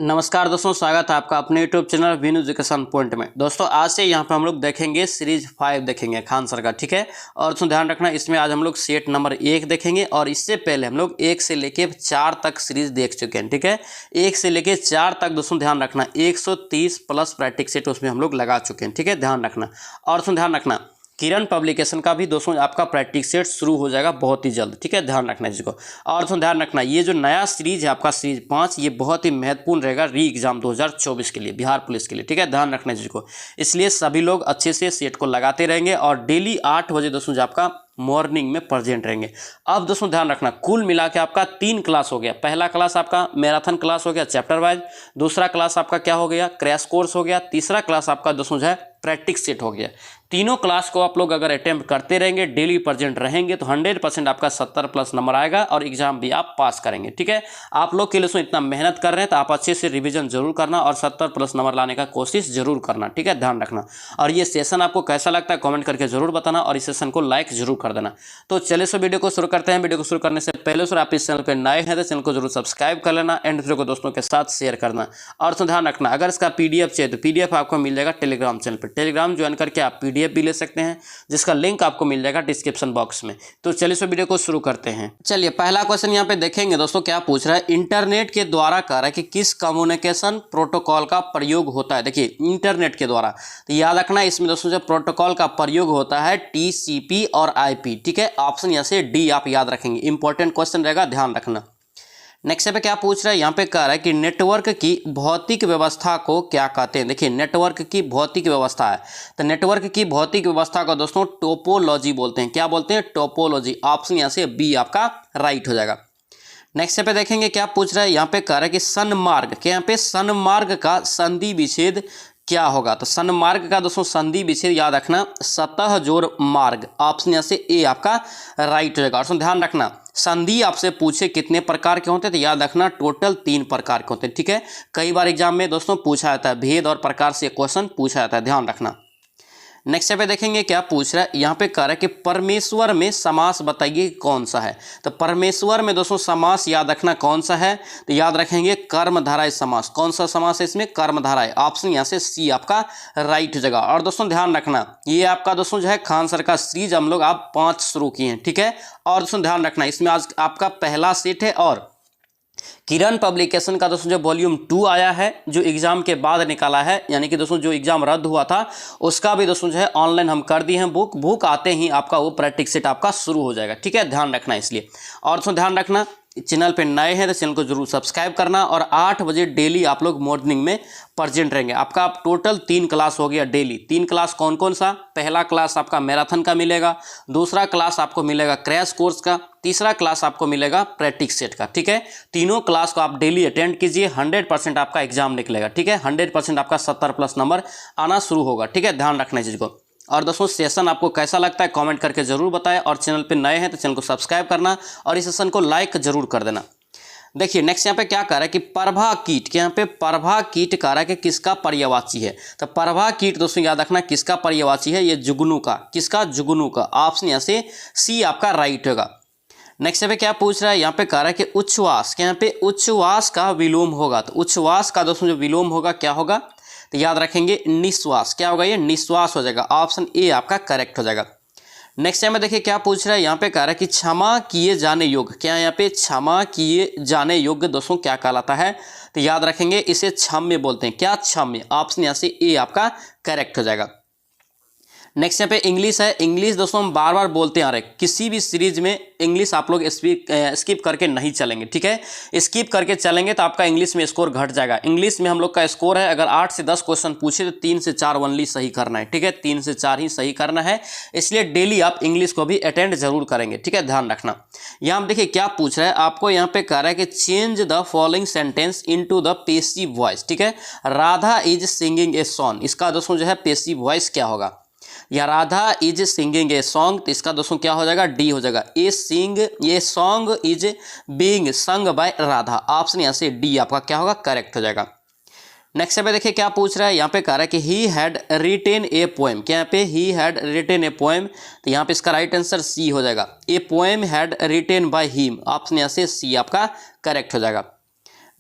नमस्कार दोस्तों, स्वागत है आपका अपने YouTube channel win education point में। दोस्तों आज से यहाँ पे हम लोग देखेंगे सीरीज 5 देखेंगे खान सर का, ठीक है। और दोस्तों ध्यान रखना, इसमें आज हम लोग सेट नंबर 1 देखेंगे और इससे पहले हम लोग 1 से लेके 4 तक सीरीज देख चुके हैं, ठीक है। 1 से लेके 4 तक दोस्तों ध्यान रखना 130 प्लस प्रैक्टिस सेट उसमें हम लोग लगा चुके हैं, ठीक है, ध्यान रखना। और दोस्तों ध्यान रखना किरण पब्लिकेशन का भी दोस्तों आपका प्रैक्टिस सेट शुरू हो जाएगा बहुत ही जल्द, ठीक है, ध्यान रखना इसको। और दोस्तों ध्यान रखना ये जो नया सीरीज है आपका सीरीज 5 ये बहुत ही महत्वपूर्ण रहेगा री एग्जाम 2024 के लिए, बिहार पुलिस के लिए, ठीक है, ध्यान रखना इसको। इसलिए सभी लोग अच्छे से सेट को लगाते रहेंगे और डेली 8 बजे दोस्तों जो आपका मॉर्निंग में प्रेजेंट रहेंगे। अब दोस्तों ध्यान रखना कुल मिला के आपका 3 क्लास हो गया। पहला क्लास आपका मैराथन क्लास हो गया चैप्टर वाइज, दूसरा क्लास आपका क्या हो गया क्रैश कोर्स हो गया, तीसरा क्लास आपका दोस्तों जो है प्रैक्टिस सेट हो गया। तीनों क्लास को आप लोग अगर अटेम्प्ट करते रहेंगे, डेली प्रेजेंट रहेंगे तो 100% आपका 70 प्लस नंबर आएगा और एग्जाम भी आप पास करेंगे, ठीक है। आप लोग के लिए इतना मेहनत कर रहे हैं तो आप अच्छे से रिवीजन जरूर करना और 70 प्लस नंबर लाने का कोशिश जरूर करना, ठीक है, ध्यान रखना। और ये सेशन आपको कैसा लगता है कमेंट करके जरूर बताना और इस सेशन को लाइक जरूर कर देना। तो चलिए सो वीडियो को शुरू करते हैं। वीडियो को शुरू करने से पहले सर आप इस चैनल पर नए हैं तो चैनल को जरूर सब्सक्राइब कर लेना एंड वीडियो को दोस्तों के साथ शेयर करना। और तो ध्यान रखना अगर इसका पीडीएफ चाहिए तो पीडीएफ आपको मिल जाएगा टेलीग्राम चैनल पर। टेलीग्राम ज्वाइन करके आप पीडीएफ भी ले सकते हैं जिसका लिंक आपको मिल जाएगा डिस्क्रिप्शन बॉक्स में। तो चलिए सो वीडियो को शुरू करते हैं। चलिए पहला क्वेश्चन यहाँ पे देखेंगे दोस्तों, क्या पूछ रहा है, इंटरनेट के द्वारा कह रहा है कि किस कम्युनिकेशन प्रोटोकॉल का प्रयोग होता है। देखिए इंटरनेट के द्वारा, तो याद रखना इसमें दोस्तों जो प्रोटोकॉल का प्रयोग होता है टीसीपी और आईपी, ठीक है। ऑप्शन यहाँ से डी आप याद रखेंगे, इंपॉर्टेंट क्वेश्चन रहेगा, ध्यान रखना। नेक्स्ट पे क्या पूछ रहा है, यहाँ पे कह रहा है कि नेटवर्क की भौतिक व्यवस्था को क्या कहते हैं। देखिए नेटवर्क की भौतिक व्यवस्था है तो नेटवर्क की भौतिक व्यवस्था को दोस्तों टोपोलॉजी बोलते हैं। क्या बोलते हैं? टोपोलॉजी। ऑप्शन यहाँ से बी आपका राइट हो जाएगा। नेक्स्ट पे देखेंगे क्या पूछ रहा है, यहाँ पे कह रहा है कि सन्मार्ग, क्या यहाँ पे सन्मार्ग का संधि विच्छेद क्या होगा। तो सन्मार्ग का दोस्तों संधि विच्छेद याद रखना सतह जोड़ मार्ग। ऑप्शन यहाँ से ए आपका राइट हो जाएगा। और ध्यान रखना संधि आपसे पूछे कितने प्रकार के होते हैं तो याद रखना टोटल 3 प्रकार के होते हैं, ठीक है। कई बार एग्जाम में दोस्तों पूछा जाता है, भेद और प्रकार से क्वेश्चन पूछा जाता है, ध्यान रखना। नेक्स्ट पे देखेंगे क्या पूछ रहा है, यहाँ पे कह रहा है कि परमेश्वर में समास बताइए कौन सा है। तो परमेश्वर में दोस्तों समास याद रखना कौन सा है, तो याद रखेंगे कर्मधारय समास। कौन सा समास है इसमें? कर्मधारय। ऑप्शन यहाँ से सी आपका राइट हो जाएगा। और दोस्तों ध्यान रखना ये आपका दोस्तों जो है खान सर का सीरीज हम लोग आप 5 शुरू किए हैं, ठीक है। और दोस्तों ध्यान रखना इसमें आज आपका पहला सेट है और किरण पब्लिकेशन का दोस्तों जो वॉल्यूम 2 आया है जो एग्जाम के बाद निकाला है, यानी कि दोस्तों जो एग्जाम रद्द हुआ था उसका भी दोस्तों जो है ऑनलाइन हम कर दिए हैं। बुक आते ही आपका वो प्रैक्टिस सेट आपका शुरू हो जाएगा, ठीक है, ध्यान रखना इसलिए। और दोस्तों ध्यान रखना चैनल पे नए हैं तो चैनल को जरूर सब्सक्राइब करना और 8 बजे डेली आप लोग मॉर्निंग में प्रेजेंट रहेंगे। आपका टोटल 3 क्लास हो गया डेली। 3 क्लास कौन कौन सा? पहला क्लास आपका मैराथन का मिलेगा, दूसरा क्लास आपको मिलेगा क्रैश कोर्स का, तीसरा क्लास आपको मिलेगा प्रैक्टिस सेट का, ठीक है। तीनों क्लास को आप डेली अटेंड कीजिए, 100% आपका एग्जाम निकलेगा, ठीक है। 100% आपका 70 प्लस नंबर आना शुरू होगा, ठीक है, ध्यान रखना इस चीज़ को। और दोस्तों सेशन आपको कैसा लगता है कमेंट करके जरूर बताएं और चैनल पे नए हैं तो चैनल को सब्सक्राइब करना और इस सेशन को लाइक जरूर कर देना। देखिए नेक्स्ट यहाँ पे क्या कह रहा है कि प्रभा कीट, के यहाँ पे प्रभा कीट कह रहा है कि किसका पर्यायवाची है। तो प्रभा कीट दोस्तों याद रखना किसका पर्यायवाची है, ये जुगनू का। किसका? जुगनू का। ऑप्शन यहाँ से सी आपका राइट होगा। नेक्स्ट पे क्या पूछ रहा है, यहाँ पे कह रहा है कि उच्छ्वास, के यहाँ पे उच्छ्वास का विलोम होगा। तो उच्छ्वास का दोस्तों जो विलोम होगा क्या होगा, तो याद रखेंगे निश्वास। क्या होगा? ये निश्वास हो जाएगा। ऑप्शन ए आपका करेक्ट हो जाएगा। नेक्स्ट टाइम में देखिए क्या पूछ रहा है, यहाँ पे कह रहा है कि क्षमा किए जाने योग्य, क्या यहाँ पे क्षमा किए जाने योग्य दोस्तों क्या कहलाता है, तो याद रखेंगे इसे क्षम्य बोलते हैं। क्या? क्षम्य। ऑप्शन यहाँ से ए आपका करेक्ट हो जाएगा। नेक्स्ट यहाँ पे इंग्लिश है। इंग्लिश दोस्तों हम बार बार बोलते आ रहे, किसी भी सीरीज में इंग्लिश आप लोग स्किप करके नहीं चलेंगे, ठीक है। स्किप करके चलेंगे तो आपका इंग्लिश में स्कोर घट जाएगा। इंग्लिश में हम लोग का स्कोर है अगर 8 से 10 क्वेश्चन पूछे तो 3 से 4 ओनली सही करना है, ठीक है, 3 से 4 ही सही करना है। इसलिए डेली आप इंग्लिश को भी अटेंड जरूर करेंगे, ठीक है, ध्यान रखना। यहाँ हम देखिए क्या पूछ रहा है आपको, यहाँ पे कह रहा है कि change the following sentence into the passive voice, ठीक है। Radha is singing a song, इसका दोस्तों जो है पेसिव वॉइस क्या होगा, या Radha is singing a song, तो इसका दोस्तों क्या हो जाएगा? डी हो जाएगा। ये song is being sung by Radha. Option यहाँ से डी आपका क्या होगा? करेक्ट हो जाएगा। नेक्स्ट पे देखिए क्या पूछ रहा है, यहाँ पे कह रहा है कि he had retain a poem, क्या यहाँ पे he had retain a poem, तो यहाँ पे इसका राइट आंसर सी हो जाएगा। A poem had written by him. Option यहाँ से सी आपका करेक्ट हो जाएगा।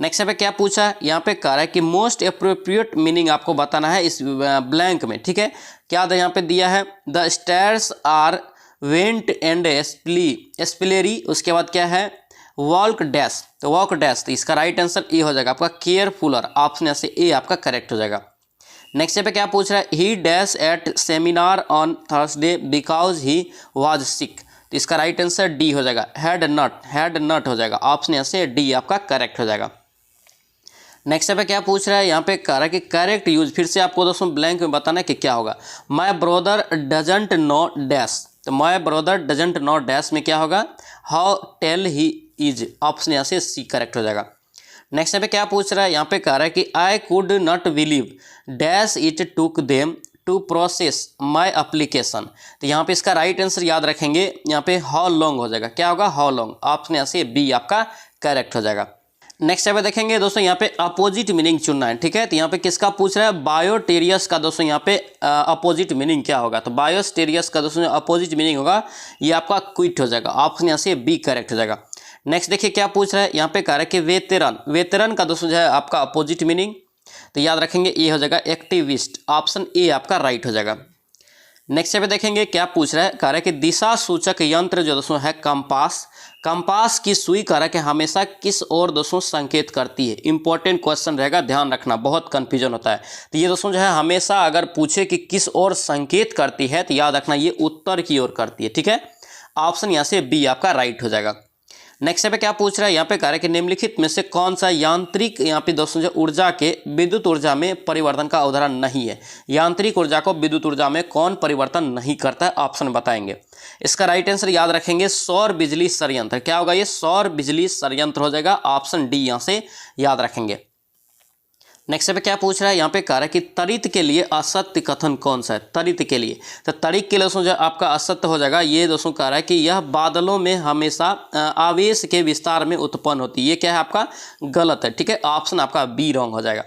नेक्स्ट यहाँ पे क्या पूछा है, यहाँ पे कह रहा है कि मोस्ट अप्रोप्रिएट मीनिंग आपको बताना है इस ब्लैंक में, ठीक है। क्या यहाँ पे दिया है, the stairs are wet and slippery, उसके बाद क्या है, वॉक डैश, तो वॉक डैश, तो इसका राइट आंसर ए हो जाएगा आपका केयरफुलर, ऑप्शन यहाँ से ए आपका करेक्ट हो जाएगा। नेक्स्ट पे क्या पूछ रहा है, he dash at seminar on Thursday because he was sick, तो इसका राइट आंसर डी हो जाएगा, हैड नट हो जाएगा, ऑप्शन यहाँ से डी आपका करेक्ट हो जाएगा। नेक्स्ट पे क्या पूछ रहा है, यहाँ पे कह रहा है कि करेक्ट यूज, फिर से आपको दोस्तों ब्लैंक में बताना है कि क्या होगा, my brother doesn't know dash, तो my brother doesn't know dash में क्या होगा, how tall he is, option यहाँ से सी करेक्ट हो जाएगा। नेक्स्ट पे क्या पूछ रहा है, यहाँ पे कह रहा है कि I could not believe dash it took them to process my application, तो यहाँ पे इसका राइट आंसर याद रखेंगे, यहाँ पे हाउ लॉन्ग हो जाएगा, क्या होगा, हाउ लॉन्ग, ऑप्शन यहाँ से बी आपका करेक्ट हो जाएगा। नेक्स्ट पे देखेंगे दोस्तों, यहाँ पे अपोजिट मीनिंग चुनना है, ठीक है। तो यहाँ पे किसका पूछ रहा है, बायोटेरियस का दोस्तों यहाँ पे अपोजिट मीनिंग क्या होगा, तो बायोटेरियस का दोस्तों अपोजिट मीनिंग होगा ये आपका क्विट हो जाएगा, ऑप्शन यहाँ से बी करेक्ट हो जाएगा। नेक्स्ट देखिए क्या पूछ रहा है, यहाँ पे कह रहा है कि वेतरन का दोस्तों जो है आपका अपोजिट मीनिंग, तो याद रखेंगे ये हो जाएगा एक्टिविस्ट, ऑप्शन ए आपका राइट हो जाएगा। नेक्स्ट पे देखेंगे क्या पूछ रहा है, कह रहा है कि दिशा सूचक यंत्र जो दोस्तों है कंपास की सुई कह रहा है कि हमेशा किस ओर दोस्तों संकेत करती है, इंपॉर्टेंट क्वेश्चन रहेगा, ध्यान रखना, बहुत कंफ्यूजन होता है। तो ये दोस्तों जो है हमेशा अगर पूछे कि किस ओर संकेत करती है तो याद रखना ये उत्तर की ओर करती है, ठीक है, ऑप्शन यहाँ से बी आपका राइट हो जाएगा। नेक्स्ट पे क्या पूछ रहा है, यहाँ पे कह रहा है कि निम्नलिखित में से कौन सा यांत्रिक यहाँ पे दोस्तों जो ऊर्जा के विद्युत ऊर्जा में परिवर्तन का उदाहरण नहीं है, यांत्रिक ऊर्जा को विद्युत ऊर्जा में कौन परिवर्तन नहीं करता है, ऑप्शन बताएंगे। इसका राइट आंसर याद रखेंगे सौर बिजली संयंत्र, क्या होगा ये, सौर बिजली संयंत्र हो जाएगा, ऑप्शन डी यहाँ से याद रखेंगे। नेक्स्ट पे क्या पूछ रहा है, यहाँ पे कह रहा है कि तरित के लिए असत्य कथन कौन सा है, तरित के लिए, तो तरित के लिए दोस्तों जो आपका असत्य हो जाएगा, ये दोस्तों कह रहा है कि यह बादलों में हमेशा आवेश के विस्तार में उत्पन्न होती है, ये क्या है आपका गलत है, ठीक है, ऑप्शन आपका बी रॉन्ग हो जाएगा।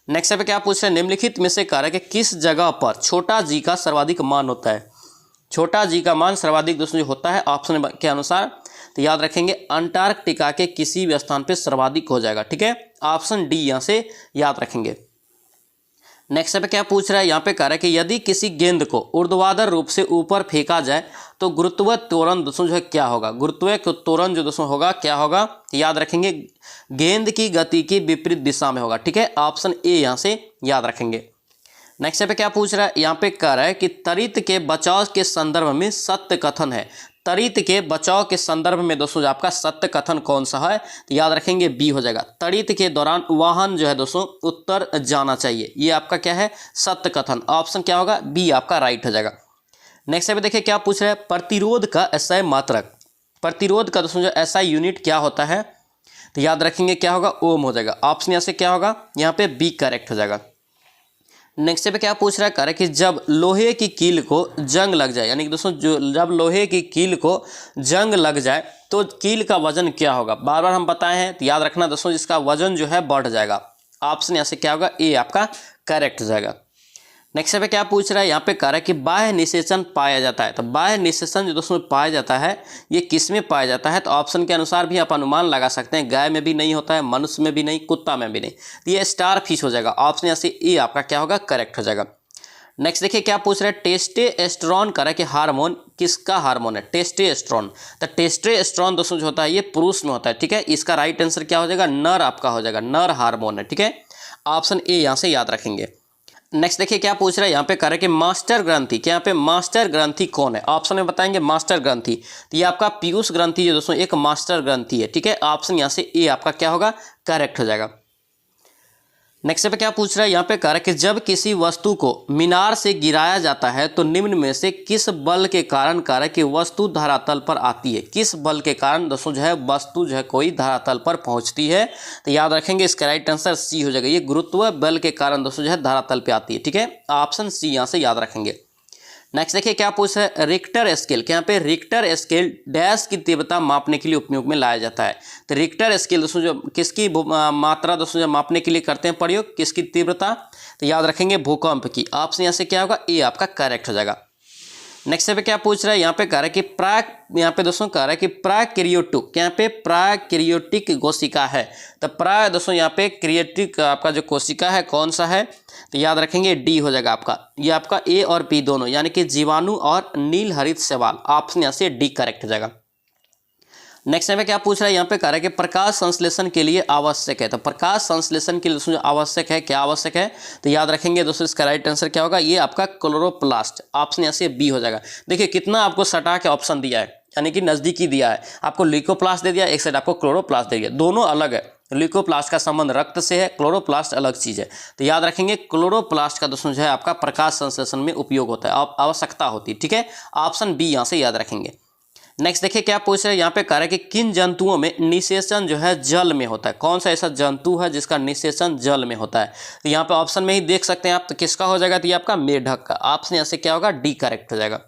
नेक्स्ट पे क्या पूछ रहा है, निम्नलिखित में से कह रहा है कि किस जगह पर छोटा जी का सर्वाधिक मान होता है, छोटा जी का मान सर्वाधिक दोस्तों जो होता है ऑप्शन के अनुसार, तो याद रखेंगे अंटार्कटिका के किसी भी स्थान पे सर्वाधिक हो जाएगा, ठीक है, ऑप्शन डी यहाँ से याद रखेंगे। नेक्स्ट पे क्या पूछ रहा है, यहाँ पे कह रहा है कि यदि किसी गेंद को ऊर्ध्वाधर रूप से ऊपर फेंका जाए तो गुरुत्व त्वरण दोस्तों जो है क्या होगा, गुरुत्व त्वरण जो दोस्तों होगा क्या होगा, याद रखेंगे गेंद की गति की विपरीत दिशा में होगा, ठीक है, ऑप्शन ए यहाँ से याद रखेंगे। नेक्स्ट पे क्या पूछ रहा है, यहाँ पे कह रहा है कि तरित के बचाव के संदर्भ में सत्य कथन है, तरित के बचाव के संदर्भ में दोस्तों जो आपका सत्य कथन कौन सा है, तो याद रखेंगे बी हो जाएगा, तरित के दौरान वाहन जो है दोस्तों उत्तर जाना चाहिए, ये आपका क्या है सत्य कथन, ऑप्शन क्या होगा बी आपका राइट हो जाएगा। नेक्स्ट पे देखिए क्या पूछ रहा है, प्रतिरोध का एसआई मात्रक, प्रतिरोध का दोस्तों जो एसआई यूनिट क्या होता है, तो याद रखेंगे क्या होगा ओम हो जाएगा, ऑप्शन यहाँ से क्या होगा यहाँ पे बी करेक्ट हो जाएगा। नेक्स्ट पे क्या पूछ रहा है, कह रहा है कि जब लोहे की कील को जंग लग जाए, यानी कि दोस्तों जो जब लोहे की कील को जंग लग जाए तो कील का वजन क्या होगा, बार बार हम बताए हैं, तो याद रखना दोस्तों इसका वजन जो है बढ़ जाएगा, ऑप्शन यहाँ से क्या होगा ए आपका करेक्ट हो जाएगा। नेक्स्ट पे क्या पूछ रहा है, यहाँ पे कह रहा है कि बाह्य निषेचन पाया जाता है, तो बाह्य निषेचन जो दोस्तों पाया जाता है ये किस में पाया जाता है, तो ऑप्शन के अनुसार भी आप अनुमान लगा सकते हैं, गाय में भी नहीं होता है, मनुष्य में भी नहीं, कुत्ता में भी नहीं, तो ये स्टार फिश हो जाएगा, ऑप्शन यहाँ से ए आपका क्या होगा करेक्ट हो जाएगा। नेक्स्ट देखिए क्या पूछ रहा है, टेस्टोस्टेरोन कह रहा है कि हार्मोन किसका हार्मोन है, टेस्टोस्टेरोन, तो टेस्टोस्टेरोन दोस्तों जो होता है ये पुरुष में होता है, ठीक है, इसका राइट आंसर क्या हो जाएगा नर आपका हो जाएगा, नर हार्मोन है, ठीक है, ऑप्शन ए यहाँ से याद रखेंगे। नेक्स्ट देखिए क्या पूछ रहा है, यहाँ पे कह रहा है कि मास्टर ग्रंथि, क्या यहाँ पे मास्टर ग्रंथि कौन है, ऑप्शन में बताएंगे मास्टर ग्रंथि, तो ये आपका पीयूष ग्रंथि जो दोस्तों एक मास्टर ग्रंथि है, ठीक है, ऑप्शन यहाँ से ए आपका क्या होगा करेक्ट हो जाएगा। नेक्स्ट पे क्या पूछ रहा है, यहाँ पे कह रहा है कि जब किसी वस्तु को मीनार से गिराया जाता है तो निम्न में से किस बल के कारण कह रहा है कि वस्तु धरातल पर आती है, किस बल के कारण दोस्तों जो है वस्तु जो है कोई धरातल पर पहुंचती है, तो याद रखेंगे इसका राइट आंसर सी हो जाएगा, ये गुरुत्व बल के कारण दोस्तों जो है धरातल पे आती है, ठीक है, ऑप्शन सी यहाँ से याद रखेंगे। नेक्स्ट देखिए क्या पूछ रहा है, रिक्टर स्केल, क्या यहाँ पे रिक्टर स्केल डैश की तीव्रता मापने के लिए उपयोग में लाया जाता है, तो रिक्टर स्केल दोस्तों जो किसकी मात्रा दोस्तों जो मापने के लिए करते हैं प्रयोग, किसकी तीव्रता, तो याद रखेंगे भूकंप की, ऑप्शन यहाँ से क्या होगा ए आपका करेक्ट हो जाएगा। नेक्स्ट पे क्या पूछ रहा है, यहाँ पे कह रहा है कि यहाँ पे दोस्तों कह रहा है कि प्राक्रियोटिक, यहाँ पे प्राक्रियोटिक कोशिका है। तो दोस्तों यहाँ पे क्रियोटिक आपका जो कोशिका है कौन सा है, तो याद रखेंगे डी हो जाएगा आपका। ये आपका ए और बी दोनों यानी कि जीवाणु और नील हरित शैवाल, ऑप्शन यहाँ से डी करेक्ट हो जाएगा। नेक्स्ट में क्या पूछ रहा है, यहाँ पे कह रहा है कि प्रकाश संश्लेषण के लिए आवश्यक है। तो प्रकाश संश्लेषण के लिए दोस्तों आवश्यक है, क्या आवश्यक है, तो याद रखेंगे दोस्तों इसका राइट आंसर क्या होगा, ये आपका क्लोरोप्लास्ट, ऑप्शन यहाँ से बी हो जाएगा। देखिए कितना आपको सटा के ऑप्शन दिया है, यानी कि नजदीकी दिया है। आपको ल्यूकोप्लास्ट दे दिया, एक साइड आपको क्लोरोप्लास्ट दे दिया, दोनों अलग है। ल्यूकोप्लास्ट का संबंध रक्त से है, क्लोरोप्लास्ट अलग चीज है। तो याद रखेंगे क्लोरोप्लास्ट का दोस्तों जो है आपका प्रकाश संश्लेषण में उपयोग होता है, आवश्यकता होती है, ठीक है। ऑप्शन बी यहाँ से याद रखेंगे। नेक्स्ट देखिए क्या पूछ रहे हैं, यहाँ पे कह रहा है कि किन जंतुओं में निषेचन जो है जल में होता है। कौन सा ऐसा जंतु है जिसका निषेचन जल में होता है, तो यहाँ पे ऑप्शन में ही देख सकते हैं आप। तो किसका हो जाएगा, तो ये आपका मेढक का, ऑप्शन यहाँ से क्या होगा, डी करेक्ट हो जाएगा।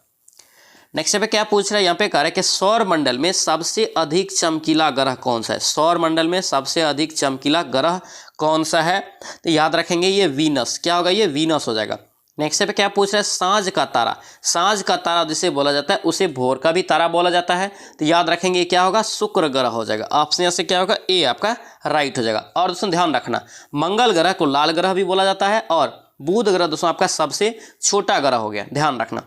नेक्स्ट पे क्या पूछ रहा है, यहाँ पे कह रहा है कि सौर मंडल में सबसे अधिक चमकीला ग्रह कौन सा है। सौर मंडल में सबसे अधिक चमकीला ग्रह कौन सा है, तो याद रखेंगे ये वीनस, क्या होगा, ये वीनस हो जाएगा। नेक्स्ट पे क्या पूछ रहा है, सांझ का तारा, सांझ का तारा जिसे बोला जाता है उसे भोर का भी तारा बोला जाता है। तो याद रखेंगे क्या होगा, शुक्र ग्रह हो जाएगा, ऑप्शन यहाँ से क्या होगा, ए आपका राइट हो जाएगा। और दोस्तों ध्यान रखना, मंगल ग्रह को लाल ग्रह भी बोला जाता है और बुध ग्रह दोस्तों आपका सबसे छोटा ग्रह हो गया, ध्यान रखना।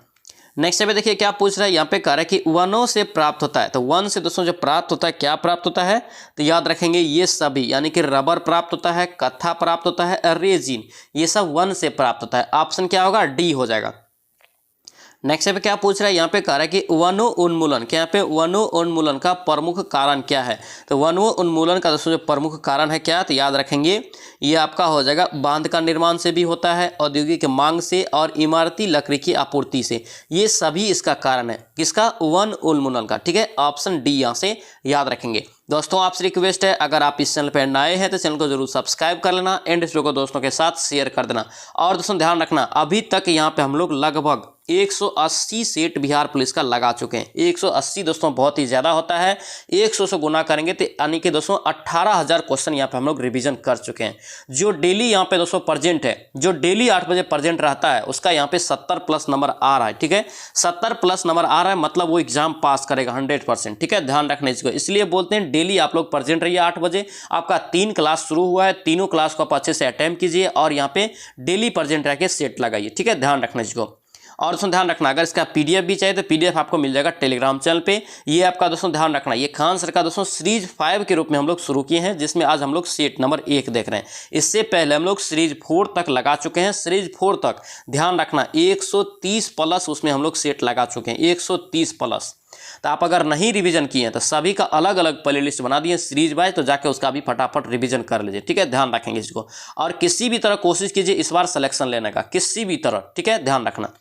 नेक्स्ट पे देखिए क्या पूछ रहा है, यहाँ पे कह रहा है कि वनों से प्राप्त होता है। तो वन से दोस्तों जो प्राप्त होता है, क्या प्राप्त होता है, तो याद रखेंगे ये सभी, यानी कि रबर प्राप्त होता है, कत्था प्राप्त होता है, रेजिन, ये सब वन से प्राप्त होता है। ऑप्शन क्या होगा, डी हो जाएगा। नेक्स्ट पे क्या पूछ रहा है, यहाँ पे कह रहा है कि वनो उन्मूलन, क्या यहाँ पे वनो उन्मूलन का प्रमुख कारण क्या है। तो वनो उन्मूलन का दोस्तों जो प्रमुख कारण है क्या, तो याद रखेंगे ये आपका हो जाएगा बांध का निर्माण से भी होता है, औद्योगिक मांग से और इमारती लकड़ी की आपूर्ति से, ये सभी इसका कारण है, किसका, वन उन्मूलन का, ठीक है। ऑप्शन डी यहाँ से याद रखेंगे। दोस्तों आपसे रिक्वेस्ट है, अगर आप इस चैनल पर नए हैं तो चैनल को जरूर सब्सक्राइब कर लेना एंड इस वीडियो को दोस्तों के साथ शेयर कर देना। और दोस्तों ध्यान रखना, अभी तक यहाँ पे हम लोग लगभग 180 सेट बिहार पुलिस का लगा चुके हैं। 180 दोस्तों बहुत ही ज़्यादा होता है, 100 से गुना करेंगे तो यानी कि दोस्तों 18,000 क्वेश्चन यहाँ पे हम लोग रिवीजन कर चुके हैं। जो डेली यहाँ पे दोस्तों प्रेजेंट है, जो डेली 8 बजे प्रेजेंट रहता है उसका यहाँ पे 70+ नंबर आ रहा है, ठीक है। 70+ नंबर आ रहा है मतलब वो एग्जाम पास करेगा 100%, ठीक है। ध्यान रखना इसको, इसलिए बोलते हैं डेली आप लोग प्रेजेंट रहिए 8 बजे। आपका 3 क्लास शुरू हुआ है, तीनों क्लास को आप अच्छे से अटेम्प्ट कीजिए और यहाँ पे डेली प्रेजेंट रह के सेट लगाइए, ठीक है। ध्यान रखना इसको। और दोस्तों ध्यान रखना, अगर इसका पीडीएफ भी चाहिए तो पीडीएफ आपको मिल जाएगा टेलीग्राम चैनल पे। ये आपका दोस्तों ध्यान रखना, ये खान सर का दोस्तों सीरीज 5 के रूप में हम लोग शुरू किए हैं, जिसमें आज हम लोग सेट नंबर 1 देख रहे हैं। इससे पहले हम लोग सीरीज 4 तक लगा चुके हैं। सीरीज 4 तक ध्यान रखना 130+ उसमें हम लोग सेट लगा चुके हैं, 130+। तो आप अगर नहीं रिवीजन किए हैं तो सभी का अलग अलग प्ले लिस्ट बना दिए सीरीज वाइज, तो जाके उसका भी फटाफट रिवीजन कर लीजिए, ठीक है। ध्यान रखेंगे इसको, और किसी भी तरह कोशिश कीजिए इस बार सिलेक्शन लेने का, किसी भी तरह, ठीक है। ध्यान रखना।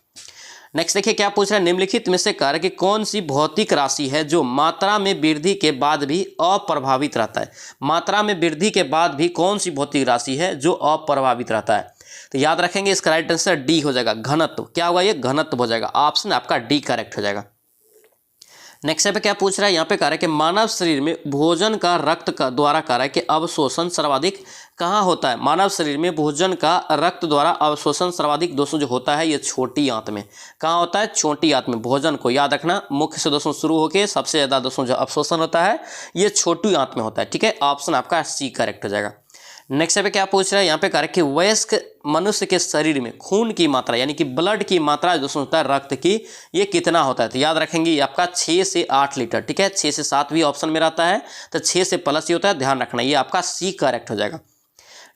नेक्स्ट देखिए क्या पूछ रहा है, निम्नलिखित में से कार्य की कौन सी भौतिक राशि है जो मात्रा में वृद्धि के बाद भी अप्रभावित रहता है। मात्रा में वृद्धि के बाद भी कौन सी भौतिक राशि है जो अप्रभावित रहता है, तो याद रखेंगे इसका राइट आंसर डी हो जाएगा, घनत्व। क्या होगा, ये घनत्व हो जाएगा, ऑप्शन आपका डी करेक्ट हो जाएगा। नेक्स्ट पे क्या पूछ रहा है, यहाँ पे कह रहा है कि मानव शरीर में भोजन का रक्त का द्वारा कह रहा है कि अवशोषण सर्वाधिक कहाँ होता है। मानव शरीर में भोजन का रक्त द्वारा अवशोषण सर्वाधिक दोस्तों जो होता है ये छोटी आंत में। कहाँ होता है, छोटी आंत में। भोजन को याद रखना, मुख्य से दोस्तों शुरू होकर सबसे ज़्यादा दोस्तों जो अवशोषण होता है ये छोटी आंत में होता है, ठीक है। ऑप्शन आपका सी करेक्ट हो जाएगा। नेक्स्ट पे क्या पूछ रहा है, यहाँ पे कह रहा है कि वयस्क मनुष्य के शरीर में खून की मात्रा यानी कि ब्लड की मात्रा दोस्तों होता है रक्त की, ये कितना होता है, तो याद रखेंगे ये आपका 6 से 8 लीटर, ठीक है। 6 से 7 भी ऑप्शन में रहता है, तो 6 से प्लस ही होता है, ध्यान रखना, ये आपका सी करेक्ट हो जाएगा।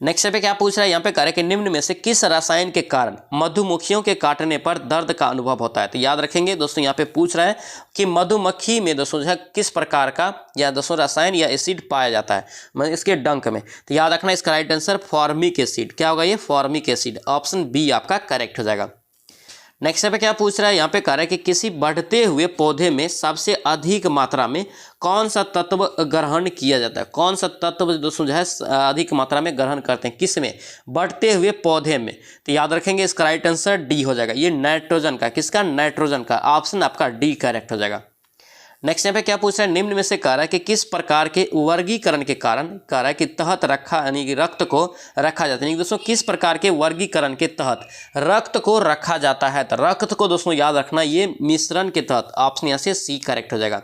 नेक्स्ट पे क्या पूछ रहा है, यहाँ पे कह रहा है कि निम्न में से किस रसायन के कारण मधुमक्खियों के काटने पर दर्द का अनुभव होता है। तो याद रखेंगे दोस्तों यहाँ पे पूछ रहा है कि मधुमक्खी में दोस्तों जो है किस प्रकार का या दोस्तों रसायन या एसिड पाया जाता है मतलब इसके डंक में। तो याद रखना इसका राइट आंसर फॉर्मिक एसिड। क्या होगा, ये फॉर्मिक एसिड, ऑप्शन बी आपका करेक्ट हो जाएगा। नेक्स्ट पे क्या पूछ रहा है, यहाँ पे कह रहा है कि किसी बढ़ते हुए पौधे में सबसे अधिक मात्रा में कौन सा तत्व ग्रहण किया जाता है। कौन सा तत्व दोस्तों जो है अधिक मात्रा में ग्रहण करते हैं, किस में, बढ़ते हुए पौधे में। तो याद रखेंगे इसका राइट आंसर डी हो जाएगा, ये नाइट्रोजन का, किसका, नाइट्रोजन का, ऑप्शन आपका डी करेक्ट हो जाएगा। नेक्स्ट यहाँ पे क्या पूछ रहा है, निम्न में से कह रहा है कि किस प्रकार के वर्गीकरण के कारण कह रहा है कि तहत रखा यानी कि रक्त को रखा जाता है। यानी दोस्तों किस प्रकार के वर्गीकरण के तहत रक्त को रखा जाता है। तो रक्त को दोस्तों याद रखना ये मिश्रण के तहत, ऑप्शन यहाँ से सी करेक्ट हो जाएगा।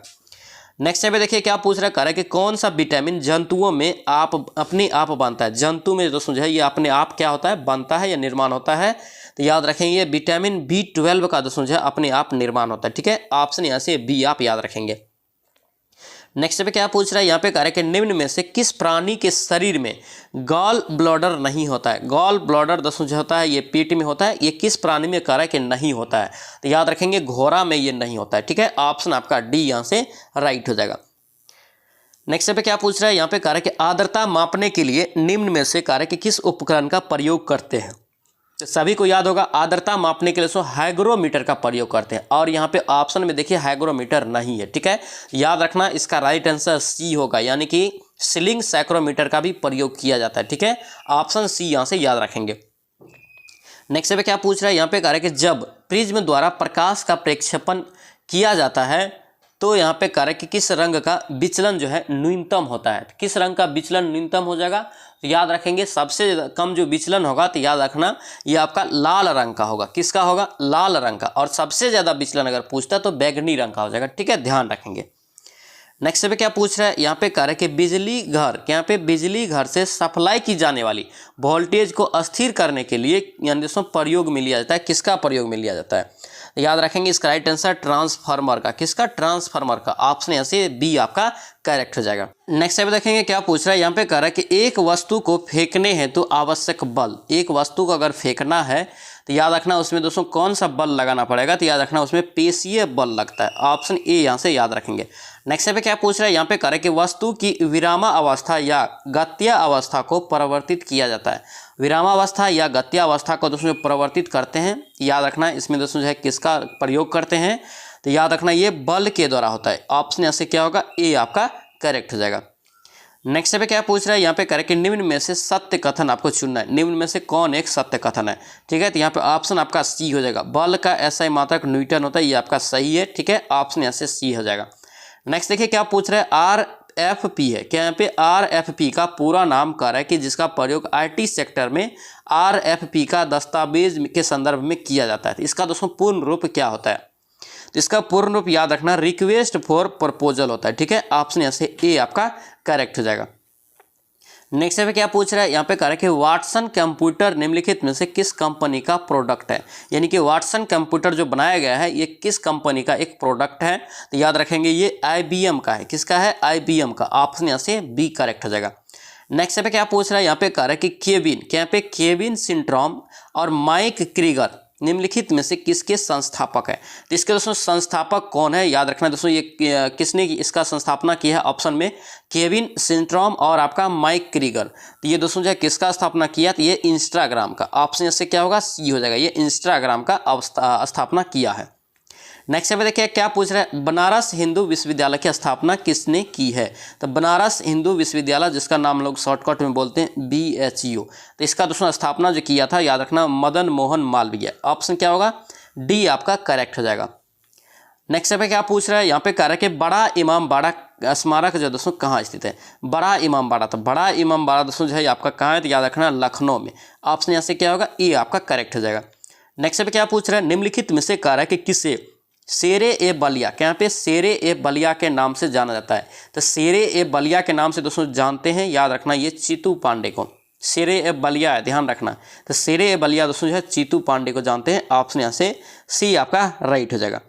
नेक्स्ट यहाँ पे देखिए क्या पूछ रहा है, कह रहा है कि कौन सा विटामिन जंतुओं में अपने आप बनता है। जंतु में दोस्तों जो है ये अपने आप क्या होता है, बनता है या निर्माण होता है। तो याद रखेंगे विटामिन B12 का दोस्तों जो है अपने आप निर्माण होता है। ठीक है, ऑप्शन यहाँ से बी आप याद रखेंगे। नेक्स्ट पे क्या पूछ रहा है, यहाँ पे कह रहा है कि निम्न में से किस प्राणी के शरीर में गॉल ब्लैडर नहीं होता है। गॉल ब्लैडर दोस्तों जो होता है ये पेट में होता है, ये किस प्राणी में कह रहा है कि नहीं होता है। तो याद रखेंगे घोड़ा में ये नहीं होता है। ठीक है, ऑप्शन आपका डी यहाँ से राइट हो जाएगा। नेक्स्ट पे क्या पूछ रहा है, यहाँ पे कह रहा है कि आर्द्रता मापने के लिए निम्न में से कह रहा है कि किस उपकरण का प्रयोग करते हैं। तो सभी को याद होगा आर्द्रता मापने के लिए सो हाइग्रोमीटर का प्रयोग करते हैं, और यहाँ पे ऑप्शन में देखिए हाइग्रोमीटर नहीं है। ठीक है, याद रखना इसका राइट आंसर सी होगा, यानी कि सीलिंग सैक्रोमीटर का भी प्रयोग किया जाता है। ठीक है, ऑप्शन सी यहाँ से याद रखेंगे। नेक्स्ट पे क्या पूछ रहा है, यहाँ पे कह रहा है कि जब प्रिज्म द्वारा प्रकाश का प्रक्षेपण किया जाता है तो यहाँ पे कह रहा है कि किस रंग का विचलन जो है न्यूनतम होता है। किस रंग का विचलन न्यूनतम हो जाएगा, तो याद रखेंगे सबसे कम जो विचलन होगा तो याद रखना ये आपका लाल रंग का होगा। किसका होगा, लाल रंग का। और सबसे ज़्यादा विचलन अगर पूछता है तो बैगनी रंग का हो जाएगा। ठीक है, ध्यान रखेंगे। नेक्स्ट पे क्या पूछ रहा है, यहाँ पे कह रहा है कि बिजली घर, यहाँ पे बिजली घर से सप्लाई की जाने वाली वोल्टेज को स्थिर करने के लिए यानी दोस्तों प्रयोग में लिया जाता है। किसका प्रयोग में लिया जाता है, याद रखेंगे इसका राइट आंसर ट्रांसफार्मर का। किसका, ट्रांसफार्मर का। ऑप्शन यहाँ से बी आपका करेक्ट हो जाएगा। नेक्स्ट पे देखेंगे क्या पूछ रहा है, यहाँ पे कह रहा है कि एक वस्तु को फेंकने है तो आवश्यक बल। एक वस्तु को अगर फेंकना है तो याद रखना उसमें दोस्तों कौन सा बल लगाना पड़ेगा, तो याद रखना उसमें पेशीय बल लगता है। ऑप्शन ए यहाँ से याद रखेंगे। नेक्स्ट पे क्या पूछ रहा है, यहाँ पे कह रहा है कि वस्तु की विरामावस्था या गत्यावस्था को परिवर्तित किया जाता है। विरामावस्था या गत्यावस्था को दोस्तों परिवर्तित करते हैं, याद रखना इसमें दोस्तों जो है किसका प्रयोग करते हैं, तो याद रखना ये बल के द्वारा होता है। ऑप्शन यहाँ से क्या होगा, ए आपका करेक्ट हो जाएगा। नेक्स्ट पे क्या पूछ रहा है, यहाँ पे करें कि निम्न में से सत्य कथन आपको चुनना है। निम्न में से कौन एक सत्य कथन है। ठीक है, तो यहाँ पे ऑप्शन आपका सी हो जाएगा। बल का SI मात्रक न्यूटन होता है, ये आपका सही है। ठीक है, ऑप्शन यहाँ से सी हो जाएगा। नेक्स्ट देखिए क्या पूछ रहा है, RFP है क्या, यहाँ पे RFP का पूरा नाम कह रहा है कि जिसका प्रयोग IT सेक्टर में RFP का दस्तावेज के संदर्भ में किया जाता है। तो इसका दोस्तों पूर्ण रूप क्या होता है, तो इसका पूर्ण रूप याद रखना रिक्वेस्ट फॉर प्रपोजल होता है। ठीक है, ऑप्शन यहाँ से ए आपका करेक्ट हो जाएगा। नेक्स्ट पे क्या पूछ रहा है, यहाँ पे कह रहा है कि वाटसन कंप्यूटर निम्नलिखित में से किस कंपनी का प्रोडक्ट है। यानी कि वाटसन कंप्यूटर जो बनाया गया है ये किस कंपनी का एक प्रोडक्ट है, तो याद रखेंगे ये IBM का है। किसका है, IBM का। ऑप्शन यहाँ से बी करेक्ट हो जाएगा। नेक्स्ट पे क्या पूछ रहा है, यहाँ पे कह रहा है कि केविन, क्या पे केविन सिंड्रोम और माइक क्रीगर निम्नलिखित में से किसके संस्थापक है। तो इसके दोस्तों संस्थापक कौन है, याद रखना दोस्तों ये किसने इसका संस्थापना की है। ऑप्शन में केविन सिंड्रोम और आपका माइक क्रीगर। तो ये दोस्तों जो है किसका स्थापना किया, तो ये इंस्टाग्राम का। ऑप्शन इससे क्या होगा, सी हो जाएगा। ये इंस्टाग्राम का स्थापना किया है। नेक्स्ट पे देखिए क्या पूछ रहा है, बनारस हिंदू विश्वविद्यालय की स्थापना किसने की है। तो बनारस हिंदू विश्वविद्यालय जिसका नाम लोग शॉर्टकट में बोलते हैं BHU, तो इसका दोस्तों स्थापना जो किया था याद रखना मदन मोहन मालवीय। ऑप्शन क्या होगा, डी आपका करेक्ट हो जाएगा। नेक्स्ट पे क्या पूछ रहा है, यहाँ पे कह रहा है कि बड़ा इमाम बाड़ा स्मारक जो दोस्तों कहाँ स्थित है। बड़ा इमाम बाड़ा, तो बड़ा इमाम बाड़ा दोस्तों जो है आपका कहाँ है, तो याद रखना लखनऊ में। ऑप्शन यहाँ से क्या होगा, ए आपका करेक्ट हो जाएगा। नेक्स्ट पे क्या पूछ रहा है, निम्नलिखित में से कह रहा है कि किसे शेरे बलिया, क्या यहाँ पे शेरे बलिया के नाम से जाना जाता है। तो शेरे बलिया के नाम से दोस्तों जानते हैं, याद रखना ये चीतू पांडे को। शेरे बलिया है, ध्यान रखना। तो शेरे बलिया दोस्तों जो है चीतू पांडे को जानते हैं। ऑप्शन यहाँ से सी आपका राइट हो जाएगा।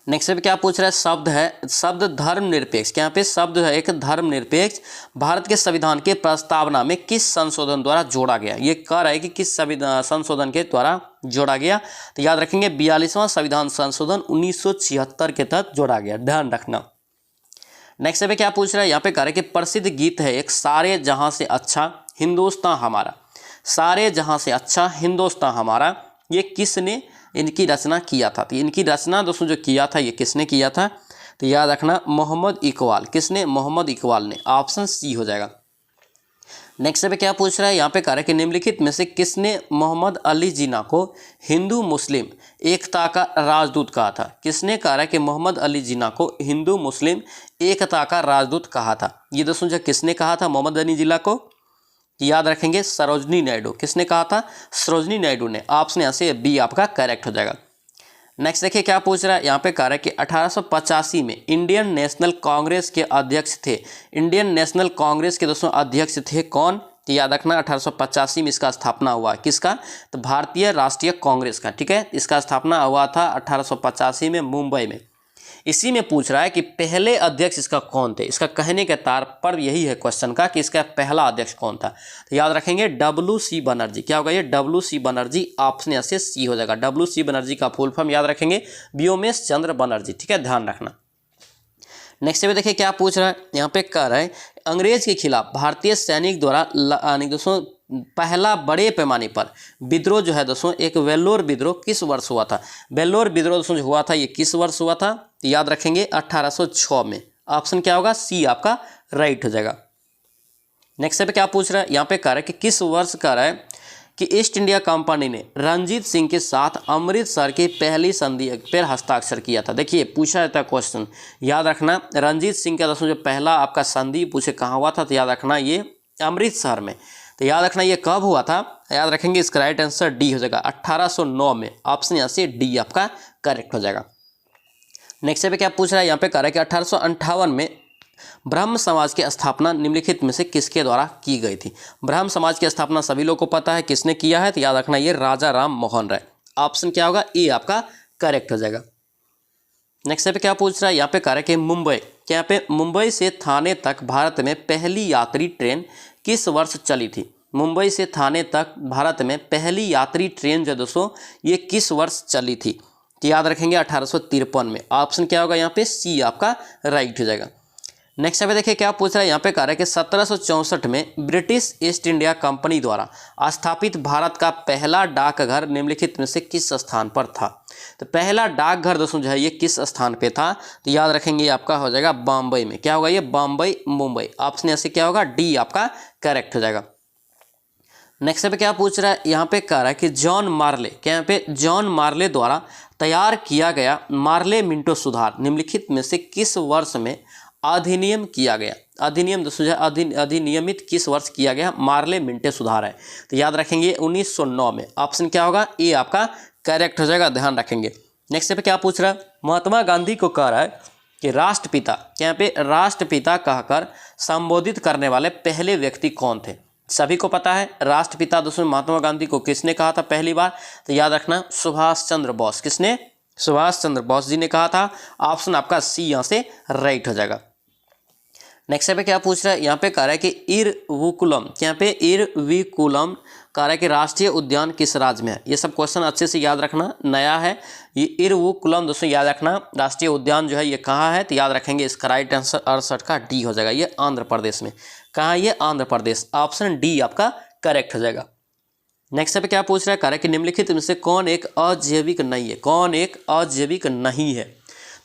नेक्स्ट पे क्या पूछ रहा है, शब्द है शब्द धर्मनिरपेक्ष, क्या यहाँ पे शब्द है एक धर्मनिरपेक्ष भारत के संविधान के प्रस्तावना में किस संशोधन द्वारा जोड़ा गया। ये कह रहा है कि किस संशोधन के द्वारा जोड़ा गया, तो याद रखेंगे 42वां संविधान संशोधन 1976 के तहत जोड़ा गया, ध्यान रखना। नेक्स्ट पे क्या पूछ रहा है, यहाँ पे कह रहा है कि प्रसिद्ध गीत है एक सारे जहां से अच्छा हिंदुस्तान हमारा। सारे जहां से अच्छा हिंदुस्तान हमारा, ये किसने इनकी रचना किया था। तो इनकी रचना दोस्तों जो किया था ये किसने किया था, तो याद रखना मोहम्मद इकबाल। किसने, मोहम्मद इकबाल ने। ऑप्शन सी हो जाएगा। नेक्स्ट पे क्या पूछ रहा है, यहाँ पे कह रहा है कि निम्नलिखित में से किसने मोहम्मद अली जिन्ना को हिंदू मुस्लिम एकता का राजदूत कहा था। किसने कहा है कि मोहम्मद अली जिन्ना को हिंदू मुस्लिम एकता का राजदूत कहा था। ये दोस्तों जो किसने कहा था मोहम्मद अली जिन्ना को, याद रखेंगे सरोजनी नायडू। किसने कहा था, सरोजनी नायडू ने। ऑप्शन यहाँ से बी आपका करेक्ट हो जाएगा। नेक्स्ट देखिए क्या पूछ रहा है, यहाँ पे कह रहा है कि 1885 में इंडियन नेशनल कांग्रेस के अध्यक्ष थे। इंडियन नेशनल कांग्रेस के दोस्तों अध्यक्ष थे कौन, तो याद रखना 1885 में इसका स्थापना हुआ। किसका, तो भारतीय राष्ट्रीय कांग्रेस का। ठीक है, इसका स्थापना हुआ था 1885 में मुंबई में। इसी में पूछ रहा है कि पहले अध्यक्ष इसका कौन थे। इसका कहने का तात्पर्य यही है क्वेश्चन का कि इसका पहला अध्यक्ष कौन था। तो याद रखेंगे WC बनर्जी। क्या होगा ये, WC बनर्जी। ऑप्शन यहाँ से सी हो जाएगा। WC बनर्जी का फुल फॉर्म याद रखेंगे व्योमेश चंद्र बनर्जी। ठीक है, ध्यान रखना। नेक्स्ट पे देखिए क्या पूछ रहा है, यहाँ पे कह रहा है अंग्रेज के खिलाफ भारतीय सैनिक द्वारा दोस्तों पहला बड़े पैमाने पर विद्रोह जो है दोस्तों, एक वेल्लोर विद्रोह किस वर्ष हुआ था। वेल्लोर विद्रोह दोस्तों जो हुआ था ये किस वर्ष हुआ था, तो याद रखेंगे 1806 में। ऑप्शन क्या होगा, सी आपका राइट हो जाएगा। नेक्स्ट पे क्या पूछ रहा है, यहाँ पे कह रहा है कि किस वर्ष कह रहा है कि ईस्ट इंडिया कंपनी ने रंजीत सिंह के साथ अमृतसर की पहली संधि पर हस्ताक्षर किया था। देखिए पूछा जाता है क्वेश्चन, याद रखना रंजीत सिंह का दोस्तों जो पहला आपका संधि पूछे कहाँ हुआ था, तो याद रखना ये अमृतसर में। तो याद रखना ये कब हुआ था, याद रखेंगे इसका राइट आंसर डी हो जाएगा 1809 में। ऑप्शन यहाँ से डी आपका करेक्ट हो जाएगा। नेक्स्ट पे क्या पूछ रहा है, यहाँ पे कह रहा है कि 1858 में ब्रह्म समाज की स्थापना निम्नलिखित में से किसके द्वारा की गई थी। ब्रह्म समाज की स्थापना सभी लोगों को पता है किसने किया है, तो याद रखना ये राजा राम मोहन राय। ऑप्शन क्या होगा, ए आपका करेक्ट हो जाएगा। नेक्स्ट पे क्या पूछ रहा है, यहाँ पे कह रहा है कि मुंबई, यहाँ पे मुंबई से थाने तक भारत में पहली यात्री ट्रेन किस वर्ष चली थी। मुंबई से थाने तक भारत में पहली यात्री ट्रेन जो दोस्तों ये किस वर्ष चली थी, तो याद रखेंगे 1853 में। ऑप्शन क्या होगा यहाँ पे, सी आपका राइट हो जाएगा। नेक्स्ट पे देखिए क्या पूछ रहा है, यहाँ पे कह रहा है कि 1764 में ब्रिटिश ईस्ट इंडिया कंपनी द्वारा स्थापित भारत का पहला डाकघर निम्नलिखित में से किस स्थान पर था। तो पहला डाकघर दोस्तों जो है ये किस स्थान पे था, तो याद रखेंगे ये आपका हो जाएगा बॉम्बे में। क्या होगा ये, बॉम्बे मुंबई। ऑप्शन ऐसे क्या होगा, डी आपका करेक्ट हो जाएगा। नेक्स्ट पे क्या पूछ रहा है, यहाँ पे कह रहा है कि जॉन मार्ले, क्या यहाँ पे जॉन मार्ले द्वारा तैयार किया गया मार्ले मिंटो सुधार निम्नलिखित में से किस वर्ष में अधिनियम किया गया। अधिनियम दोस्तों अधिनियमित किस वर्ष किया गया, मार्ले मिंटो सुधार है। तो याद रखेंगे 1909 में। ऑप्शन क्या होगा, ए आपका करेक्ट हो जाएगा, ध्यान रखेंगे। नेक्स्ट पे क्या पूछ रहा है, महात्मा गांधी को कह रहा है कि राष्ट्रपिता, यहाँ पे राष्ट्रपिता कहकर संबोधित करने वाले पहले व्यक्ति कौन थे। सभी को पता है राष्ट्रपिता दोस्तों महात्मा गांधी को किसने कहा था पहली बार, तो याद रखना सुभाष चंद्र बोस। किसने, सुभाष चंद्र बोस जी ने कहा था। ऑप्शन आपका सी यहाँ से राइट हो जाएगा। नेक्स्ट पे क्या पूछ रहा है, यहाँ पे कह रहा है कि इरविकुलम, यहाँ पे इरविकुलम कह रहा है कि राष्ट्रीय उद्यान किस राज्य में है। ये सब क्वेश्चन अच्छे से याद रखना, नया है ये। इरविकुलम दोस्तों याद रखना राष्ट्रीय उद्यान जो है ये कहाँ है, तो याद रखेंगे इसका राइट आंसर 68 का डी हो जाएगा। ये आंध्र प्रदेश में। कहाँ है ये, आंध्र प्रदेश। ऑप्शन डी आपका करेक्ट हो जाएगा। नेक्स्ट पे क्या पूछ रहा है, कह रहा है कि निम्नलिखित में से कौन एक अजैविक नहीं है, कौन एक अजैविक नहीं है,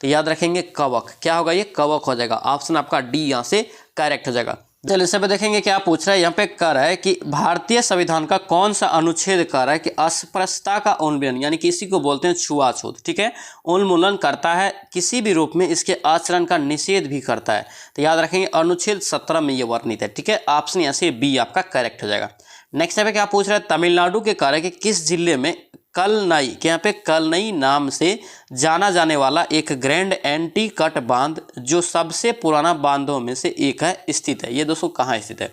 तो याद रखेंगे कवक। क्या होगा ये, कवक हो जाएगा। ऑप्शन आपका डी यहाँ से करेक्ट हो जाएगा। चलिए इस पे देखेंगे क्या पूछ रहा है, यहाँ पे कह रहा है कि भारतीय संविधान का कौन सा अनुच्छेद कह रहा है कि अस्पृश्यता का उन्मूलन, यानी कि इसी को बोलते हैं छुआछूत, ठीक है, उन्मूलन करता है, किसी भी रूप में इसके आचरण का निषेध भी करता है। तो याद रखेंगे अनुच्छेद 17 में ये वर्णित है। ठीक है, ऑप्शन यहाँ से बी आपका करेक्ट हो जाएगा। नेक्स्ट पे क्या पूछ रहा है, तमिलनाडु के कह रहा है कि किस जिले में कलनई, के यहाँ पे कलनई नाम से जाना जाने वाला एक ग्रैंड एंटी कट बांध जो सबसे पुराना बांधों में से एक है स्थित है। ये दोस्तों कहाँ स्थित है,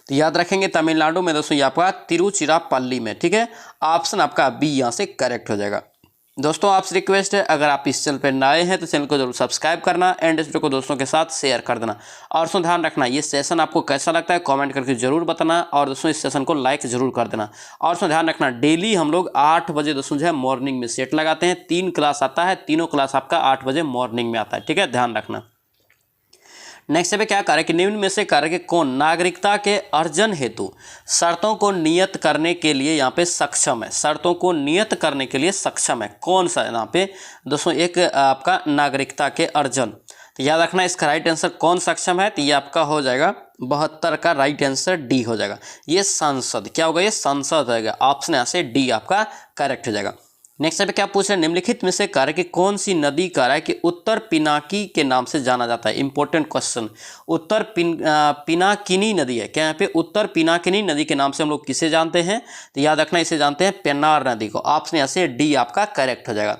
तो याद रखेंगे तमिलनाडु में दोस्तों ये आपका तिरुचिरापल्ली में। ठीक है, ऑप्शन आपका बी यहाँ से करेक्ट हो जाएगा। दोस्तों आपसे रिक्वेस्ट है अगर आप इस चैनल पर नए हैं तो चैनल को जरूर सब्सक्राइब करना एंड इस वीडियो को दोस्तों के साथ शेयर कर देना। और दोस्तों ध्यान रखना ये सेशन आपको कैसा लगता है कमेंट करके जरूर बताना और दोस्तों इस सेशन को लाइक जरूर कर देना। और दोस्तों ध्यान रखना डेली हम लोग 8 बजे दोस्तों जो है मॉर्निंग में सेट लगाते हैं। 3 क्लास आता है, तीनों क्लास आपका 8 बजे मॉर्निंग में आता है। ठीक है, ध्यान रखना। नेक्स्ट पे क्या कार्य कि निम्न में से कार्य के कौन नागरिकता के अर्जन हेतु शर्तों को नियत करने के लिए यहाँ पे सक्षम है, शर्तों को नियत करने के लिए सक्षम है। कौन सा यहाँ पे दोस्तों, एक आपका नागरिकता के अर्जन, तो याद रखना इसका राइट आंसर कौन सक्षम है, तो ये आपका हो जाएगा 72 का राइट आंसर डी हो जाएगा। ये संसद क्या होगा, ये संसद होगा। ऑप्शन यहाँ से डी आपका करेक्ट हो जाएगा। नेक्स्ट पे क्या पूछ रहे हैं, निम्नलिखित में से कार्य की कौन सी नदी कार्य कि उत्तर पिनाकी के नाम से जाना जाता है। इंपॉर्टेंट क्वेश्चन, उत्तर पिनाकिनी नदी है क्या, यहाँ पे उत्तर पिनाकिनी नदी के नाम से हम लोग किसे जानते हैं, तो याद रखना इसे जानते हैं पेन्नार नदी को। ऑप्शन यहाँ से डी आपका करेक्ट हो जाएगा।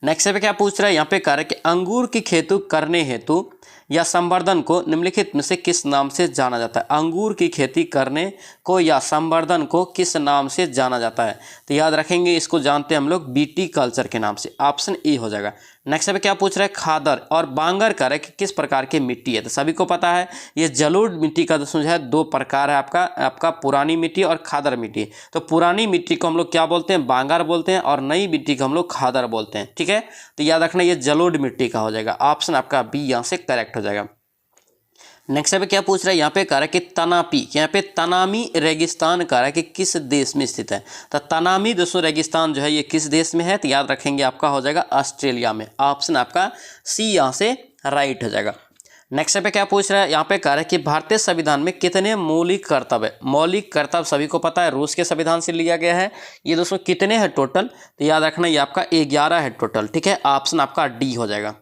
नेक्स्ट पे क्या पूछ रहा है, यहाँ पे कार्य कि अंगूर की खेती करने हेतु या संवर्धन को निम्नलिखित में से किस नाम से जाना जाता है। अंगूर की खेती करने को या संवर्धन को किस नाम से जाना जाता है, तो याद रखेंगे इसको जानते हैं हम लोग बीटी कल्चर के नाम से। ऑप्शन ए हो जाएगा। नेक्स्ट पे क्या पूछ रहा है, खादर और बांगर कार्य कि किस प्रकार की मिट्टी है, तो सभी को पता है ये जलोढ़ मिट्टी का दोस्तों जो है दो प्रकार है आपका पुरानी मिट्टी और खादर मिट्टी। तो पुरानी मिट्टी को हम लोग क्या बोलते हैं, बांगर बोलते हैं, और नई मिट्टी को हम लोग खादर बोलते हैं। ठीक है, तो याद रखना ये जलोढ़ मिट्टी का हो जाएगा। ऑप्शन आपका बी यहाँ से करेक्ट हो जाएगा। नेक्स्ट पे क्या पूछ रहा है, यहाँ पे कह रहा है कि तनापी, यहाँ पे तनामी रेगिस्तान कह रहा है कि किस देश में स्थित है। तो तनामी दोस्तों रेगिस्तान जो है ये किस देश में है, तो याद रखेंगे आपका हो जाएगा ऑस्ट्रेलिया में। ऑप्शन आपका सी यहाँ से राइट हो जाएगा। नेक्स्ट पे क्या पूछ रहा है, यहाँ पे कह रहा है कि भारतीय संविधान में कितने मौलिक कर्तव्य, मौलिक कर्तव्य सभी को पता है रूस के संविधान से लिया गया है। ये दोस्तों कितने हैं टोटल, तो याद रखना ये आपका 11 है टोटल। ठीक है, ऑप्शन आपका डी हो जाएगा।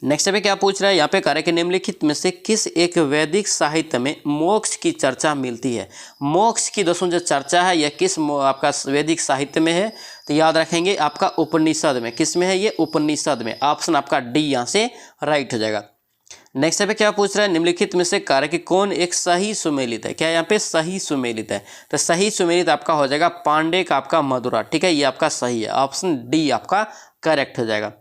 नेक्स्ट पे क्या पूछ रहा है, यहाँ पे कह रहा है कि निम्नलिखित में से किस एक वैदिक साहित्य में मोक्ष की चर्चा मिलती है। मोक्ष की दोस्तों जो चर्चा है यह किस आपका वैदिक साहित्य में है, तो याद रखेंगे आपका उपनिषद में। किस में है, ये उपनिषद में। ऑप्शन आपका डी यहाँ से राइट हो जाएगा। नेक्स्ट पे क्या पूछ रहा है, निम्नलिखित में से कार्य कि कौन एक सही सुमेलित है। क्या यहाँ पे सही सुमेलित है, तो सही सुमेलित आपका हो जाएगा पांडे का आपका मधुरा। ठीक है, ये आपका सही है। ऑप्शन डी आपका करेक्ट हो जाएगा।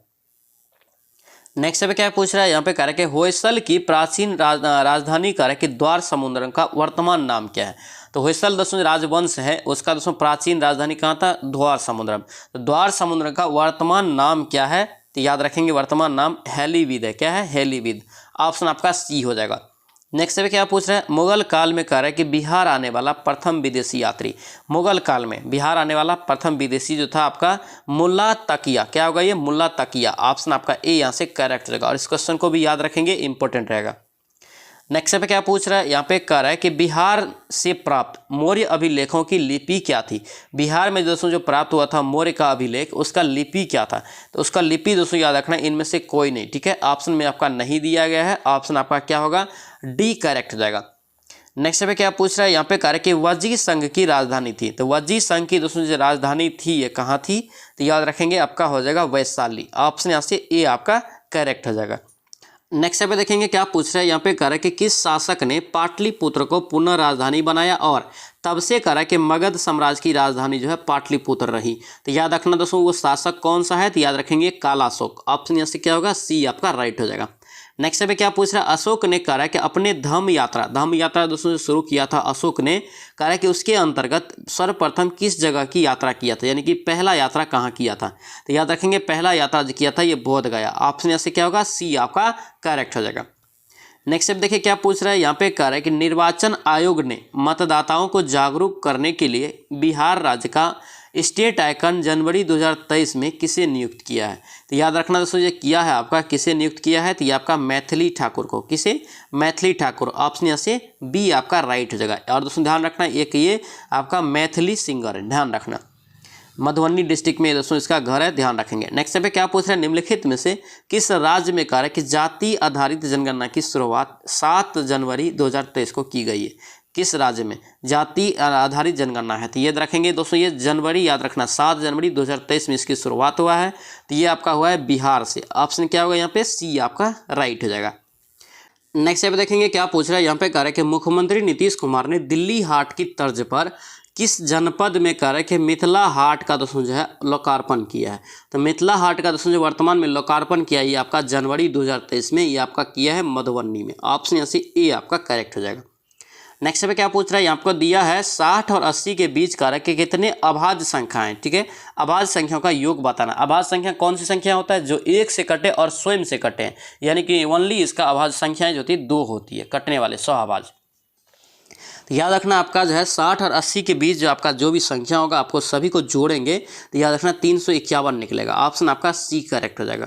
नेक्स्ट पे क्या पूछ रहा है, यहाँ पे कह रहा है कि होयसल की प्राचीन राजधानी कह रहा है कि द्वार समुद्रम का वर्तमान नाम क्या है। तो होयसल दोस्तों राजवंश है उसका दोस्तों प्राचीन राजधानी कहाँ था, द्वार समुद्रम। तो द्वार समुद्रम का वर्तमान नाम क्या है, तो याद रखेंगे वर्तमान नाम हेलीविद है। क्या है, हेलीविद। ऑप्शन आपका सी हो जाएगा। नेक्स्ट पे क्या पूछ रहा है, मुगल काल में कह रहा है कि बिहार आने वाला प्रथम विदेशी यात्री। मुगल काल में बिहार आने वाला प्रथम विदेशी जो था आपका मुल्ला तकिया। क्या होगा, ये मुल्ला तकिया। ऑप्शन आपका ए यहाँ से करेक्ट रहेगा, और इस क्वेश्चन को भी याद रखेंगे, इंपॉर्टेंट रहेगा। नेक्स्ट पे क्या पूछ रहा है, यहाँ पे कह रहा है कि बिहार से प्राप्त मौर्य अभिलेखों की लिपि क्या थी। बिहार में दोस्तों जो प्राप्त हुआ था मौर्य का अभिलेख, उसका लिपि क्या था, तो उसका लिपि दोस्तों याद रखना इनमें से कोई नहीं। ठीक है, ऑप्शन में आपका नहीं दिया गया है। ऑप्शन आपका क्या होगा, डी करेक्ट हो जाएगा। नेक्स्ट पे क्या पूछ रहा है, यहाँ पे कह रहा है कि वजी संघ की राजधानी थी। तो वजी संघ की दोस्तों जो राजधानी थी ये कहाँ थी, तो याद रखेंगे आपका हो जाएगा वैशाली। ऑप्शन यहाँ से ए आपका करेक्ट हो जाएगा। नेक्स्ट पे देखेंगे क्या पूछ रहा है, यहाँ पे कह रहा है कि किस शासक ने पाटलिपुत्र को पुनः राजधानी बनाया और तब से कह रहा है कि मगध साम्राज्य की राजधानी जो है पाटलिपुत्र रही। तो याद रखना दोस्तों वो शासक कौन सा है, तो याद रखेंगे कालाशोक। ऑप्शन यहाँ से क्या होगा, सी आपका राइट हो जाएगा। नेक्स्ट पे क्या पूछ रहा है, अशोक ने कहा है कि अपने धम्म यात्रा दोस्तों जो शुरू किया था अशोक ने, कहा है कि उसके अंतर्गत सर्वप्रथम किस जगह की यात्रा किया था, यानी कि पहला यात्रा कहाँ किया था। तो याद रखेंगे पहला यात्रा जो किया था ये बोध गया। ऑप्शन यहाँ से क्या होगा, सी आपका करेक्ट हो जाएगा। नेक्स्ट देखिए क्या पूछ रहा है, यहाँ पे कह रहा है कि निर्वाचन आयोग ने मतदाताओं को जागरूक करने के लिए बिहार राज्य का स्टेट आइकन जनवरी 2023 में किसे नियुक्त किया है। तो याद रखना दोस्तों ये किया है आपका, किसे नियुक्त किया है, तो ये आपका मैथिली ठाकुर को। किसे, मैथिली ठाकुर। ऑप्शन यहाँ से बी आपका राइट हो जाएगा। और दोस्तों ध्यान रखना एक ये आपका मैथिली सिंगर है, ध्यान रखना, मधुबनी डिस्ट्रिक्ट में दोस्तों इसका घर है, ध्यान रखेंगे। नेक्स्ट पे क्या पूछ रहे हैं, निम्नलिखित में से किस राज्य में कह रहा है कि जाति आधारित जनगणना की शुरुआत 7 जनवरी 2023 को की गई है। किस राज्य में जाति आधारित जनगणना है, तो याद रखेंगे दोस्तों ये जनवरी, याद रखना 7 जनवरी 2023 में इसकी शुरुआत हुआ है। तो ये आपका हुआ है बिहार से। ऑप्शन क्या होगा यहाँ पे, सी आपका राइट हो जाएगा। नेक्स्ट पे देखेंगे क्या पूछ रहा है, यहाँ पे कह रहा है कि मुख्यमंत्री नीतीश कुमार ने दिल्ली हाट की तर्ज पर किस जनपद में कह रहा है कि मिथिला हाट का दोस्तों जो है लोकार्पण किया है। तो मिथिला हाट का दोस्तों जो वर्तमान में लोकार्पण किया है ये आपका जनवरी 2023 में, ये आपका किया है मधुबनी में। ऑप्शन यहाँ से ए आपका करेक्ट हो जाएगा। नेक्स्ट पे क्या पूछ रहा है, आपको दिया है 60 और 80 के बीच कारक के कितने अभाज्य संख्याएं। ठीक है, अभाज्य संख्याओं का योग बताना। अभाज्य संख्या कौन सी संख्या होता है, जो एक से कटे और स्वयं से कटे, यानी कि ओनली इसका अभाज्य संख्याएं जो होती है 2 होती है, कटने वाले सहअभाज्य। तो याद रखना आपका जो है 60 और 80 के बीच जो आपका जो भी संख्या होगा आपको सभी को जोड़ेंगे तो याद रखना 351 निकलेगा। ऑप्शन आपका सी करेक्ट हो जाएगा।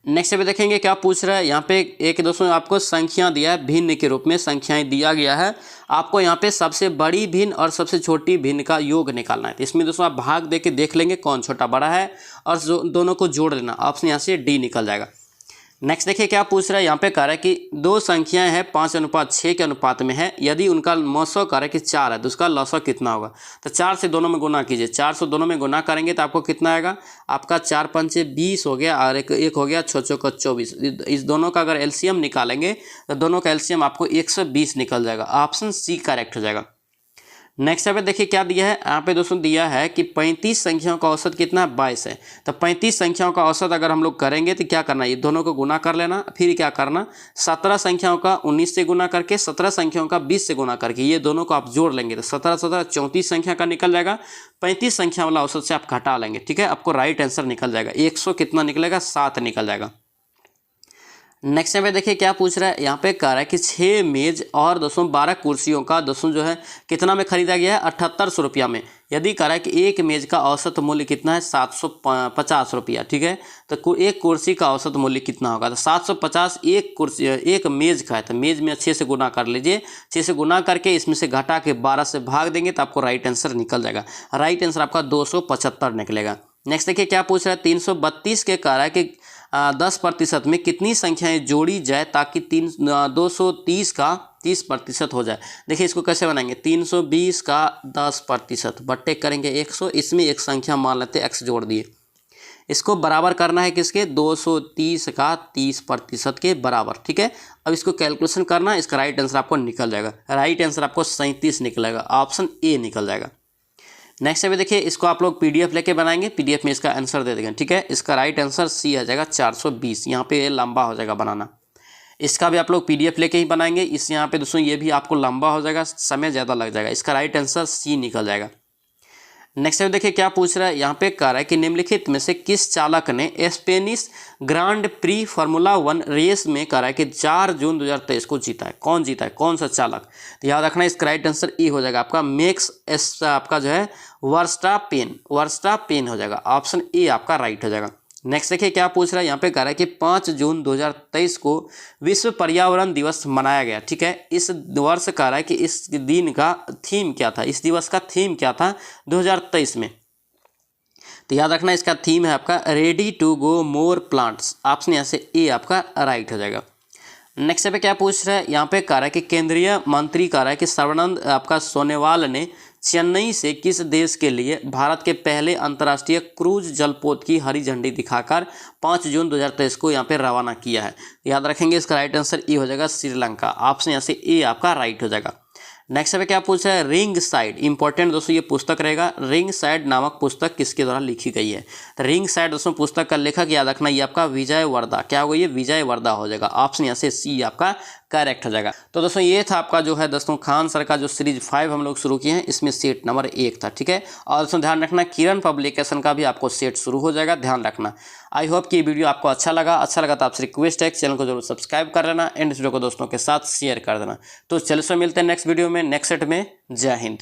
नेक्स्ट पे देखेंगे क्या पूछ रहा है यहाँ पे। एक दोस्तों आपको संख्या दिया है, भिन्न के रूप में संख्याएं दिया गया है। आपको यहाँ पे सबसे बड़ी भिन्न और सबसे छोटी भिन्न का योग निकालना है। तो इसमें दोस्तों आप भाग दे के देख लेंगे कौन छोटा बड़ा है और दोनों को जोड़ लेना। ऑप्शन यहाँ से डी निकल जाएगा। नेक्स्ट देखिए क्या पूछ रहा है यहाँ पे। कह रहा है कि दो संख्याएं हैं 5:6 के अनुपात में है, यदि उनका मौसो कह रहा है कि 4 है तो उसका लौसो कितना होगा। तो 4 से दोनों में गुना कीजिए। 4 से दोनों में गुना करेंगे तो आपको कितना आएगा, आपका 4 पंचे 20 हो गया और एक हो गया 6 चौका 24। इस दोनों का अगर एलसीएम निकालेंगे तो दोनों का एलसीएम आपको 120 निकल जाएगा। ऑप्शन सी करेक्ट हो जाएगा। नेक्स्ट यहाँ पे देखिए क्या दिया है यहाँ पे दोस्तों। दिया है कि 35 संख्याओं का औसत कितना है, 22 है। तो 35 संख्याओं का औसत अगर हम लोग करेंगे तो क्या करना है, ये दोनों को गुना कर लेना। फिर क्या करना, 17 संख्याओं का 19 से गुना करके, 17 संख्याओं का 20 से गुना करके ये दोनों को आप जोड़ लेंगे तो 17 17 34 संख्या का निकल जाएगा। 35 संख्या वाला औसत से आप घटा लेंगे, ठीक है। आपको राइट आंसर निकल जाएगा 100 कितना निकलेगा, 7 निकल जाएगा। नेक्स्ट पे देखिए क्या पूछ रहा है यहाँ पे। कह रहा है कि 6 मेज और दोस्तों 12 कुर्सियों का दोस्तों जो है कितना में खरीदा गया है, 7800 रुपया में। यदि कह रहा है कि एक मेज का औसत मूल्य कितना है, 750 रुपया, ठीक है। तो एक कुर्सी का औसत मूल्य कितना होगा, तो 750 एक कुर्सी एक मेज का है। तो मेज में 6 से गुना कर लीजिए। 6 से गुना करके इसमें से घटा के 12 से भाग देंगे तो आपको राइट आंसर निकल जाएगा। राइट आंसर आपका 275 निकलेगा। नेक्स्ट देखिए क्या पूछ रहा है। 332 के कह रहा है कि 10% में कितनी संख्याएं जोड़ी जाए ताकि 230 का 30% हो जाए। देखिए इसको कैसे बनाएंगे, 320 का 10% बट्टे करेंगे 100, इसमें एक संख्या मान लेते x जोड़ दिए। इसको बराबर करना है किसके, 230 का 30% के बराबर, ठीक है। अब इसको कैलकुलेशन करना है, इसका राइट आंसर आपको निकल जाएगा। राइट आंसर आपको 37 निकलेगा। ऑप्शन ए निकल जाएगा। नेक्स्ट अभी देखिए इसको आप लोग पीडीएफ लेके बनाएंगे, पीडीएफ में इसका आंसर दे देंगे, ठीक है। इसका राइट आंसर सी आ जाएगा 420। यहाँ पे लंबा हो जाएगा बनाना, इसका भी आप लोग पीडीएफ लेके ही बनाएंगे। इस यहाँ पे दोस्तों ये भी आपको लंबा हो जाएगा, समय ज़्यादा लग जाएगा। इसका राइट आंसर सी निकल जाएगा। नेक्स्ट देखिए क्या पूछ रहा है यहाँ पे। कह रहा है कि निम्नलिखित में से किस चालक ने Spanish Grand Prix Formula 1 race में कह रहा है कि 4 जून 2023 को जीता है। कौन जीता है, कौन सा चालक, तो याद रखना इसका राइट आंसर ए हो जाएगा आपका मैक्स आपका जो है वर्स्टापेन हो जाएगा। ऑप्शन ए आपका राइट हो जाएगा। नेक्स्ट देखिए क्या पूछ रहा है यहाँ पे। कह रहा है कि 5 जून 2023 को विश्व पर्यावरण दिवस मनाया गया, ठीक है। इस वर्ष कह रहा है कि इस दिन का थीम क्या था, इस दिवस का थीम क्या था 2023 में। तो याद रखना इसका थीम है आपका ready to go more plants. Option यहाँ से ए आपका राइट हो जाएगा। नेक्स्ट पे क्या पूछ रहा है यहाँ पे। कह रहा है कि केंद्रीय मंत्री कह रहा है कि सर्बानंद आपका सोनोवाल ने चेन्नई से किस देश के लिए भारत के पहले अंतर्राष्ट्रीय क्रूज जलपोत की हरी झंडी दिखाकर 5 जून 2023 को यहाँ पे रवाना किया है। याद रखेंगे इसका राइट आंसर ए हो जाएगा श्रीलंका। ऑप्शन यहाँ से ए आपका राइट हो जाएगा। नेक्स्ट पे क्या पूछा है, रिंग साइड। इंपॉर्टेंट दोस्तों ये पुस्तक रहेगा। रिंग साइड नामक पुस्तक किसके द्वारा लिखी गई है। तो रिंग साइड दोस्तों पुस्तक का लेखक याद रखना ये आपका विजय वर्दा। क्या होगा, ये विजय वर्दा हो जाएगा। ऑप्शन यहाँ से सी आपका करेक्ट हो जाएगा। तो दोस्तों ये था आपका जो है दोस्तों खान सर का जो सीरीज 5 हम लोग शुरू किए हैं, इसमें सेट नंबर 1 था, ठीक है। और दोस्तों ध्यान रखना किरण पब्लिकेशन का भी आपको सेट शुरू हो जाएगा, ध्यान रखना। आई होप कि ये वीडियो आपको अच्छा लगा तो आपसे रिक्वेस्ट है चैनल को जरूर सब्सक्राइब कर लेना एंड इस वीडियो को दोस्तों के साथ शेयर कर देना। तो चलिए मिलते हैं नेक्स्ट वीडियो में, नेक्स्ट सेट में। जय हिंद।